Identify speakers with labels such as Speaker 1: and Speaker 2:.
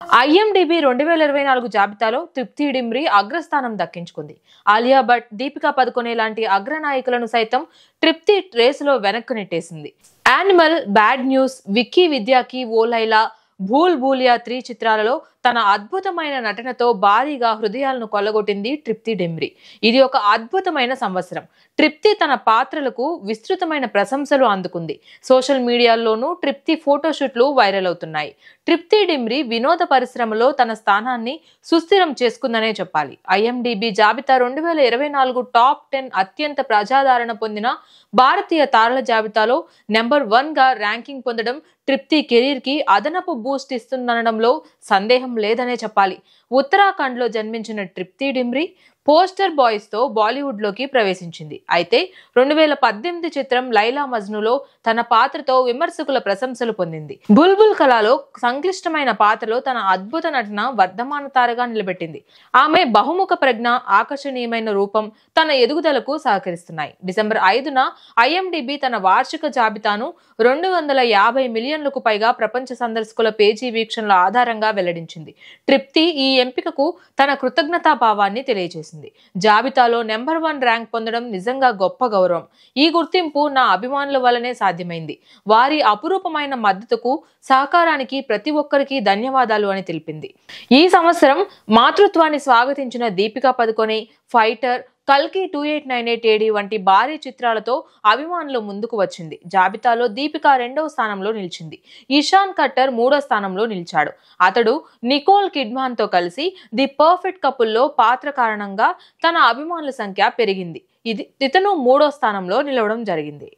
Speaker 1: IMDb 2024 జాబితాలో తృప్తి డిమ్రీ అగ్రస్థానం దక్కించుకుంది. ఆలియా భట్, దీపికా పదుకొనే లాంటి అగ్రనాయకులను సైతం తృప్తి రేసులో వెనక్కు నెట్టేసింది. యానిమల్, బ్యాడ్ న్యూస్, విక్కీ విద్యాకి ఓ లైలా, భూల్ భూలియా 3 చిత్రాలలో తన అద్భుతమైన నటనతో భారీగా హృదయాలను కొల్లగొట్టింది తృప్తి డిమ్రీ. ఇది ఒక అద్భుతమైన సంవత్సరం. తృప్తి తన పాత్రలకు విస్తృతమైన ప్రశంసలు అందుకుంది. సోషల్ మీడియాలోనూ తృప్తి ఫోటోషూట్లు వైరల్ అవుతున్నాయి. తృప్తి డిమ్రీ వినోద పరిశ్రమలో తన స్థానాన్ని సుస్థిరం చేసుకుందనే చెప్పాలి. ఐఎండిబి జాబితా 2024 టాప్ 10 అత్యంత ప్రజాదరణ పొందిన భారతీయ తారల జాబితాలో నెంబర్ 1 గా ర్యాంకింగ్ పొందడం తృప్తి కెరీర్ కి అదనపు బూస్ట్ ఇస్తుందనడంలో సందేహం లేదనే చెప్పాలి. ఉత్తరాఖండ్ లో జన్మించిన తృప్తి డిమ్రీ పోస్టర్ బాయ్స్ తో బాలీవుడ్ లోకి ప్రవేశించింది. అయితే 2018 చిత్రం లైలా మజ్నులో తన పాత్రతో విమర్శకుల ప్రశంసలు పొందింది. బుల్బుల్ కళలో సంక్లిష్టమైన పాత్రలో తన అద్భుత నటన వర్ధమాన తారగా నిలబెట్టింది. ఆమె బహుముఖ ప్రజ్ఞ, ఆకర్షణీయమైన రూపం తన ఎదుగుదలకు సహకరిస్తున్నాయి. డిసెంబర్ 5న ఐఎండిబి తన వార్షిక జాబితాను 250 మిలియన్లకు పైగా ప్రపంచ సందర్శకుల పేజీ వీక్షణల ఆధారంగా వెల్లడించింది. తృప్తి ఈ ఎంపికకు తన కృతజ్ఞతాభావాన్ని తెలియజేసింది. జాబితాలో నెంబర్ 1 ర్యాంక్ పొందడం నిజంగా గొప్ప గౌరవం. ఈ గుర్తింపు నా అభిమానుల వల్లనే సాధ్యమైంది. వారి అపురూపమైన మద్దతుకు, సహకారానికి ప్రతి ఒక్కరికి ధన్యవాదాలు అని తెలిపింది. ఈ సంవత్సరం మాతృత్వాన్ని స్వాగతించిన దీపికా పదుకొనే, ఫైటర్, కల్కి 2898 AD వంటి భారీ చిత్రాలతో అభిమానులు ముందుకు వచ్చింది. జాబితాలో దీపికా 2వ స్థానంలో నిలిచింది. ఇషాన్ కట్టర్ 3వ స్థానంలో నిలిచాడు. అతడు నికోల్ కిడ్మాన్ తో కలిసి ది పర్ఫెక్ట్ కపుల్లో పాత్ర కారణంగా తన అభిమానుల సంఖ్య పెరిగింది. ఇతను 3వ స్థానంలో నిలవడం జరిగింది.